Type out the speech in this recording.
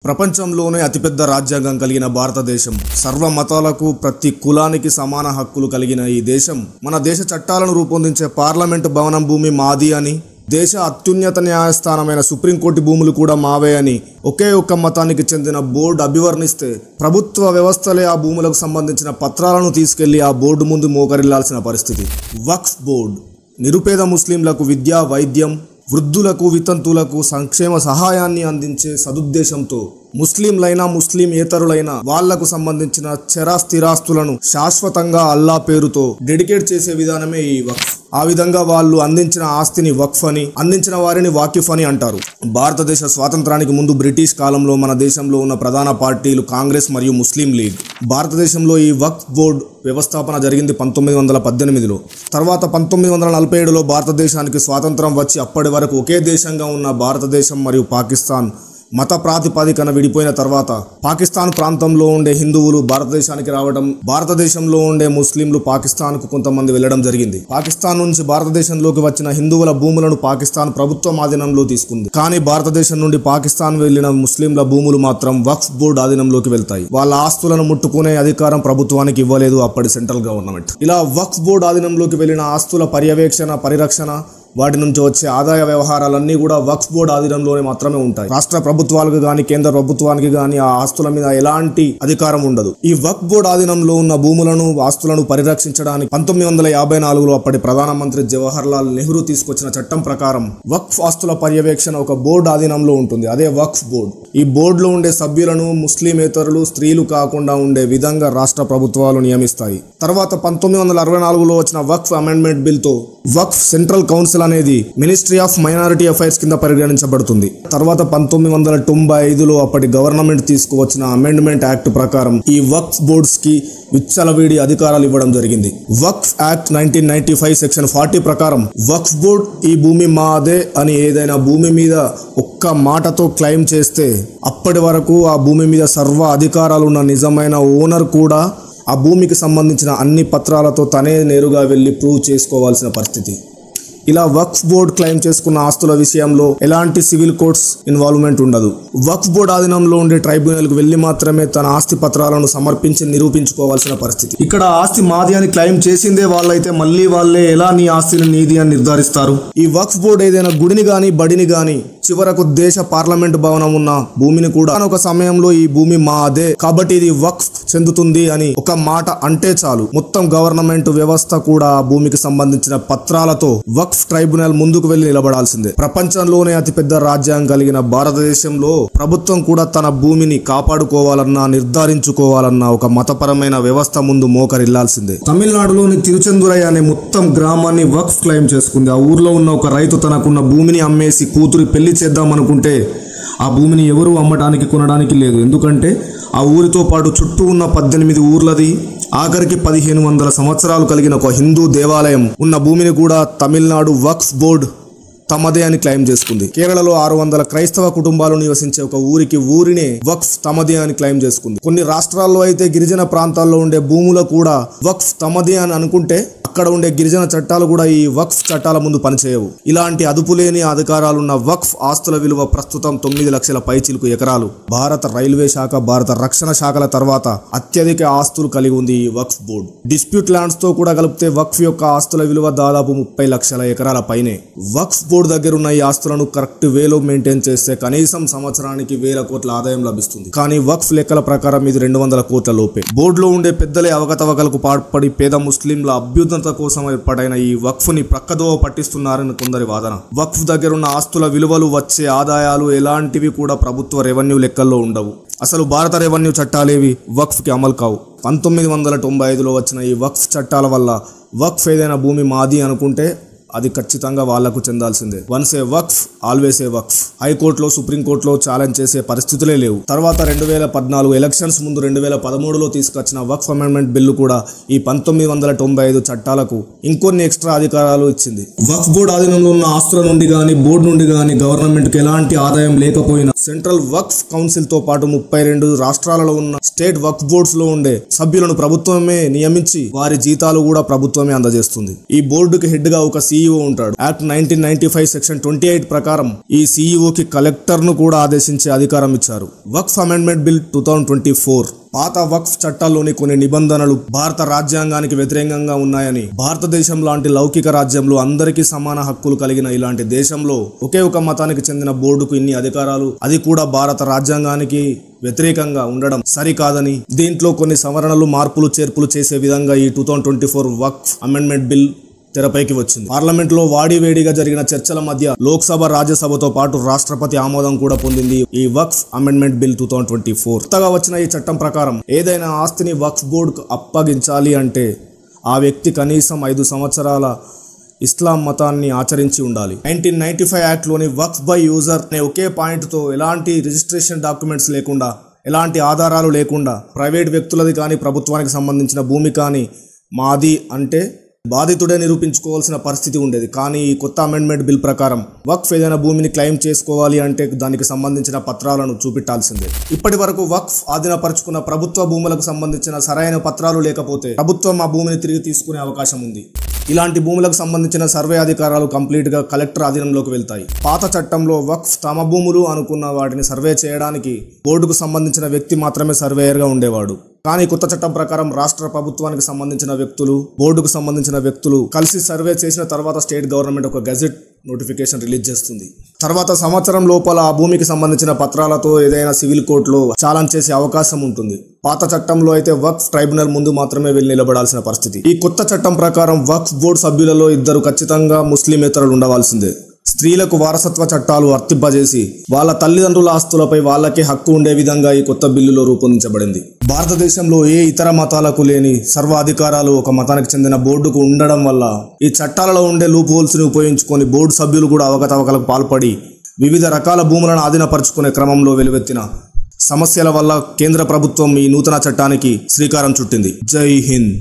ప్రపంచంలోనే అతిపెద్ద రాజ్యాంగం కలిగిన భారతదేశం, సర్వ మతాలకు ప్రతి కులానికి సమాన హక్కులు కలిగిన ఈ దేశం మన దేశ చట్టాలను రూపొందించే పార్లమెంటు భవనం భూమి మాది అని, దేశ అత్యున్నత న్యాయస్థానమైన సుప్రీంకోర్టు భూములు కూడా మావే అని ఒకే ఒక్క మతానికి చెందిన బోర్డు అభివర్ణిస్తే ప్రభుత్వ వ్యవస్థలే ఆ భూములకు సంబంధించిన పత్రాలను తీసుకెళ్లి ఆ బోర్డు ముందు మోకరిల్లాల్సిన పరిస్థితి. వక్ఫ్ బోర్డు నిరుపేద ముస్లింలకు విద్య, వైద్యం, వృద్ధులకు, వితంతులకు సంక్షేమ సహాయాన్ని అందించే సదుద్దేశంతో ముస్లింలైనా ముస్లింయేతరులైన వాళ్లకు సంబంధించిన స్థిరాస్తులను శాశ్వతంగా అల్లా పేరుతో డెడికేట్ చేసే విధానమే ఈ వక్ఫ్. ఆ విధంగా వాళ్ళు అందించిన ఆస్తిని వక్ఫ్ అని, అందించిన వారిని వాకిఫ్ అని అంటారు. భారతదేశ స్వాతంత్రానికి ముందు బ్రిటిష్ కాలంలో మన దేశంలో ఉన్న ప్రధాన పార్టీలు కాంగ్రెస్ మరియు ముస్లిం లీగ్. భారతదేశంలో ఈ వక్ఫ్ బోర్డు వ్యవస్థాపన జరిగింది 1918లో. తర్వాత 1947లో భారతదేశానికి స్వాతంత్రం వచ్చి అప్పటి వరకు ఒకే దేశంగా ఉన్న భారతదేశం మరియు పాకిస్తాన్ మత ప్రాతిపదికన విడిపోయిన తర్వాత పాకిస్తాన్ ప్రాంతంలో ఉండే హిందువులు భారతదేశానికి రావడం, భారతదేశంలో ఉండే ముస్లింలు పాకిస్తాన్కు కొంతమంది వెళ్లడం జరిగింది. పాకిస్తాన్ నుంచి భారతదేశంలోకి వచ్చిన హిందువుల భూములను పాకిస్తాన్ ప్రభుత్వం ఆధీనంలో తీసుకుంది. కానీ భారతదేశం నుండి పాకిస్తాన్ వెళ్లిన ముస్లింల భూములు మాత్రం వక్ఫ్ బోర్డు ఆధీనంలోకి వెళ్తాయి. వాళ్ళ ఆస్తులను ముట్టుకునే అధికారం ప్రభుత్వానికి ఇవ్వలేదు అప్పటి సెంట్రల్ గవర్నమెంట్. ఇలా వక్ఫ్ బోర్డు ఆధీనంలోకి వెళ్లిన ఆస్తుల పర్యవేక్షణ, పరిరక్షణ, వాటి నుంచి వచ్చే ఆదాయ వ్యవహారాలన్నీ కూడా వక్ఫ్ బోర్డు ఆధీనంలోనే మాత్రమే ఉంటాయి. రాష్ట్ర ప్రభుత్వాలకు గాని, కేంద్ర ప్రభుత్వానికి గాని ఆ ఆస్తుల మీద ఎలాంటి అధికారం ఉండదు. ఈ వక్ఫ్ బోర్డు ఆధీనంలో ఉన్న భూములను, ఆస్తులను పరిరక్షించడానికి 1954లో అప్పటి ప్రధానమంత్రి జవహర్ లాల్ నెహ్రూ తీసుకొచ్చిన చట్టం ప్రకారం వక్ఫ్ ఆస్తుల పర్యవేక్షణ ఒక బోర్డు ఆధీనంలో ఉంటుంది. అదే వక్ఫ్ బోర్డు. ఈ బోర్డులో ఉండే సభ్యులను ముస్లిమేతరులు, స్త్రీలు కాకుండా ఉండే విధంగా రాష్ట్ర ప్రభుత్వాలు నియమిస్తాయి. తర్వాత 1964లో వచ్చిన వక్ఫ్ అమెండ్మెంట్ బిల్ తో వక్ఫ్ సెంట్రల్ కౌన్సిల్ అనేది మినిస్ట్రీ ఆఫ్ మైనారిటీ అఫైర్స్ కింద పరిగణించబడుతుంది. తర్వాత 1995లో అప్పటి గవర్నమెంట్ తీసుకువచ్చిన అమెండ్మెంట్ యాక్ట్ ప్రకారం ఈ వక్ఫ్ బోర్డ్స్ కి విచ్చలవిడి అధికారాలు ఇవ్వడం జరిగింది. వక్ఫ్ యాక్ట్ 1995 సెక్షన్ 40 ప్రకారం వక్ఫ్ బోర్డ్ ఈ భూమి మాదే అని ఏదైనా భూమి మీద ఒక్క మాటతో క్లెయిమ్ చేస్తే అప్పటి వరకు ఆ భూమి మీద సర్వ అధికారాలున్న నిజమైన ఓనర్ కూడా ఆ భూమికి సంబంధించిన అన్ని పత్రాలతో తనే నేరుగా వెళ్లి ప్రూవ్ చేసుకోవాల్సిన పరిస్థితి. ఇలా వక్ఫ్ బోర్డు క్లెయిమ్ చేసుకున్న ఆస్తుల విషయంలో ఎలాంటి సివిల్ కోర్ట్స్ ఇన్వాల్వ్మెంట్ ఉండదు. వక్ఫ్ బోర్డు ఆధీనంలో ఉండే ట్రైబ్యునల్కు వెళ్లి మాత్రమే తన ఆస్తి పత్రాలను సమర్పించి నిరూపించుకోవాల్సిన పరిస్థితి. ఇక్కడ ఆస్తి మాది అని క్లెయిమ్ చేసిందే వాళ్ళైతే మళ్ళీ వాళ్ళే ఎలా నీ ఆస్తిని నీది అని నిర్ధారిస్తారు? ఈ వక్ఫ్ బోర్డు ఏదైనా గుడిని గాని, బడిని గాని, చివరకు దేశ పార్లమెంట్ భవనం ఉన్న భూమిని కూడా ఒక సమయంలో ఈ భూమి మాదే కాబట్టి ఇది వక్ఫ్ చెందుతుంది అని ఒక మాట అంటే చాలు, మొత్తం గవర్నమెంట్ వ్యవస్థ కూడా ఆ భూమికి సంబంధించిన పత్రాలతో వక్ఫ్ ట్రైబ్యునల్ ముందుకు వెళ్లి నిలబడాల్సిందే. ప్రపంచంలోనే అతిపెద్ద రాజ్యాంగం కలిగిన భారతదేశంలో ప్రభుత్వం కూడా తన భూమిని కాపాడుకోవాలన్నా, నిర్ధారించుకోవాలన్నా ఒక మతపరమైన వ్యవస్థ ముందు మోకరిల్లాల్సిందే. తమిళనాడులోని తిరుచెందురై అనే మొత్తం గ్రామాన్ని వక్ఫ్ క్లెయిమ్ చేసుకుంది. ఆ ఊర్లో ఉన్న ఒక రైతు తనకున్న భూమిని అమ్మేసి కూతురి పెళ్లి చేద్దామనుకుంటే ఆ భూమిని ఎవరూ అమ్మడానికి, కొనడానికి లేదు. ఎందుకంటే ఆ ఊరితో పాటు చుట్టూ ఉన్న 18 ఊర్లది, ఆఖరికి 1500 సంవత్సరాలు కలిగిన ఒక హిందూ దేవాలయం ఉన్న భూమిని కూడా తమిళనాడు వక్ఫ్ బోర్డు తమదే అని క్లెయిమ్ చేసుకుంది. కేరళలో 600 క్రైస్తవ కుటుంబాలు నివసించే ఒక ఊరినే వక్ఫ్ తమదే అని క్లెయిమ్ చేసుకుంది. కొన్ని రాష్ట్రాల్లో అయితే గిరిజన ప్రాంతాల్లో ఉండే భూములు కూడా వక్ఫ్ తమదే అని అనుకుంటే అక్కడ ఉండే గిరిజన చట్టాలు కూడా ఈ వక్ఫ్ చట్టాల ముందు పనిచేయవు. ఇలాంటి అదుపులేని అధికారాలున్న వక్ఫ్ ఆస్తుల విలువ ప్రస్తుతం 9 లక్షల పైచిలుకు ఎకరాలు. భారత రైల్వే శాఖ, భారత రక్షణ శాఖల తర్వాత అత్యధిక ఆస్తులు కలిగి ఉంది ఈ వక్ఫ్ బోర్డు. డిస్ప్యూట్ ల్యాండ్స్ తో కూడా కలిపితే వక్ఫ్ యొక్క ఆస్తుల విలువ దాదాపు 30 లక్షల ఎకరాల పైనే. వక్ఫ్ బోర్డు దగ్గర ఉన్న ఈ ఆస్తులను కరెక్ట్ వేలో మెయింటైన్ చేస్తే కనీసం సంవత్సరానికి 1000 కోట్ల ఆదాయం లభిస్తుంది. కానీ వక్ఫ్ లెక్కల ప్రకారం ఇది 200 కోట్ల లోపే. బోర్డులో ఉండే పెద్దలే అవకతవకలకు పాల్పడి పేద ముస్లింల అభ్యున్నత కోసం ఏర్పాటైన ఈ వక్ఫ్ ని ప్రక్కదోవ పట్టిస్తున్నారని కొందరి వాదన. వక్ఫ్ దగ్గర ఉన్న ఆస్తుల విలువలు, వచ్చే ఆదాయాలు ఎలాంటివి కూడా ప్రభుత్వ రెవెన్యూ లెక్కల్లో ఉండవు. అసలు భారత రెవెన్యూ చట్టాలేవి వక్ఫ్ కి అమలు కావు. 1995లో వచ్చిన ఈ వక్ఫ్ చట్టాల వల్ల వక్ఫ్ ఏదైనా భూమి మాది అనుకుంటే అది ఖచ్చితంగా వాళ్లకు చెందాల్సిందే. Once A Waqf always a వక్ఫ్. హైకోర్టులో, సుప్రీంకోర్టులో ఛాలెంజ్ చేసే పరిస్థితులే లేవు. తర్వాత 2014 ఎలక్షన్స్ ముందు 2013లో తీసుకొచ్చిన వక్ఫ్ అమెండ్మెంట్ బిల్లు కూడా ఈ 1995 చట్టాలకు ఇంకొన్ని ఎక్స్ట్రా అధికారాలు ఇచ్చింది. వక్ఫ్ బోర్డు ఆధీనంలో ఉన్న ఆస్తుల నుండి గాని, బోర్డు నుండి గాని గవర్నమెంట్ కి ఎలాంటి ఆదాయం లేకపోయినా సెంట్రల్ వక్ఫ్ కౌన్సిల్ తో పాటు 32 రాష్ట్రాలలో ఉన్న స్టేట్ వక్ఫ్ బోర్డ్స్ లో ఉండే సభ్యులను ప్రభుత్వమే నియమించి వారి జీతాలు కూడా ప్రభుత్వమే అందజేస్తుంది. ఈ బోర్డుకి హెడ్ గా ఒక CEO ఉంటాడు. యాక్ట్ 1995 సెక్షన్ 28 ప్రకారం ఈ CEOకి కలెక్టర్ను కూడా ఆదేశించే అధికారం ఇచ్చారు. వక్ఫ్ అమెండ్మెంట్ బిల్ 2024 పాత వక్ఫ్ చట్టాల్లోని కొన్ని నిబంధనలు భారత రాజ్యాంగానికి వ్యతిరేకంగా ఉన్నాయని, భారతదేశం లాంటి లౌకిక రాజ్యంలో అందరికీ సమాన హక్కులు కలిగిన ఇలాంటి దేశంలో ఒకే ఒక మతానికి చెందిన బోర్డుకు ఇన్ని అధికారాలు, అది కూడా భారత రాజ్యాంగానికి వ్యతిరేకంగా ఉండడం సరికాదని, దీంట్లో కొన్ని సవరణలు, మార్పులు, చేర్పులు చేసే విధంగా ఈ 2024 వక్ఫ్ అమెండ్మెంట్ బిల్ తెరపైకి వచ్చింది. పార్లమెంట్ లో వాడివేడిగా జరిగిన చర్చల మధ్య లోక్సభ, రాజ్యసభతో పాటు రాష్ట్రపతి ఆమోదం కూడా పొందింది ఈ వక్ఫ్ అమెండ్మెంట్ బిల్ 2024. కొత్తగా వచ్చిన ఈ చట్టం ప్రకారం ఏదైనా ఆస్తిని వక్ఫ్ బోర్డుకు అప్పగించాలి అంటే ఆ వ్యక్తి కనీసం 5 సంవత్సరాల ఇస్లాం మతాన్ని ఆచరించి ఉండాలి. 1995 యాక్ట్ లోని వక్ఫ్ బై యూజర్ అనే ఒకే పాయింట్ తో ఎలాంటి రిజిస్ట్రేషన్ డాక్యుమెంట్స్ లేకుండా, ఎలాంటి ఆధారాలు లేకుండా ప్రైవేట్ వ్యక్తులది కానీ, ప్రభుత్వానికి సంబంధించిన భూమి కానీ మాది అంటే బాధితుడే నిరూపించుకోవాల్సిన పరిస్థితి ఉండేది. కానీ ఈ కొత్త అమెండ్మెంట్ బిల్ ప్రకారం వక్ఫ్ ఏదైనా భూమిని క్లెయిమ్ చేసుకోవాలి అంటే దానికి సంబంధించిన పత్రాలను చూపెట్టాల్సిందే. ఇప్పటి వరకు వక్ఫ్ ఆధీనపరుచుకున్న ప్రభుత్వ భూములకు సంబంధించిన సరైన పత్రాలు లేకపోతే ప్రభుత్వం ఆ భూమిని తిరిగి తీసుకునే అవకాశం ఉంది. ఇలాంటి భూములకు సంబంధించిన సర్వే అధికారాలు కంప్లీట్ గా కలెక్టర్ ఆధీనంలోకి వెళ్తాయి. పాత చట్టంలో వక్ఫ్ తమ భూములు అనుకున్న వాటిని సర్వే చేయడానికి బోర్డుకు సంబంధించిన వ్యక్తి మాత్రమే సర్వేయర్ గా ఉండేవాడు. కానీ కొత్త చట్టం ప్రకారం రాష్ట్ర ప్రభుత్వానికి సంబంధించిన వ్యక్తులు, బోర్డుకు సంబంధించిన వ్యక్తులు కలిసి సర్వే చేసిన తర్వాత స్టేట్ గవర్నమెంట్ ఒక గెజెట్ నోటిఫికేషన్ రిలీజ్ చేస్తుంది. తర్వాత సంవత్సరం లోపల ఆ భూమికి సంబంధించిన పత్రాలతో ఏదైనా సివిల్ కోర్టులో చాలన్ చేసే అవకాశం ఉంటుంది. పాత చట్టంలో అయితే వక్ఫ్ ట్రైబ్యునల్ ముందు మాత్రమే వెళ్లి నిలబడాల్సిన పరిస్థితి. ఈ కొత్త చట్టం ప్రకారం వక్ఫ్ బోర్డు సభ్యులలో 2 ఖచ్చితంగా ముస్లిమేతరులు ఉండవలసిందే. స్త్రీలకు వారసత్వ చట్టాలు వర్తింపజేసి వాళ్ళ తల్లిదండ్రుల ఆస్తులపై వాళ్ళకే హక్కు ఉండే విధంగా ఈ కొత్త బిల్లులో రూపొందించబడింది. భారతదేశంలో ఏ ఇతర మతాలకు లేని సర్వాధికారాలు ఒక మతానికి చెందిన బోర్డుకు ఉండడం వల్ల ఈ చట్టాలలో ఉండే లూప్ హోల్స్ ని ఉపయోగించుకొని బోర్డు సభ్యులు కూడా అవకతవకలకు పాల్పడి వివిధ రకాల భూములను ఆధీనపరుచుకునే క్రమంలో వెలువెత్తిన సమస్యల వల్ల కేంద్ర ప్రభుత్వం ఈ నూతన చట్టానికి శ్రీకారం చుట్టింది. జై హింద్.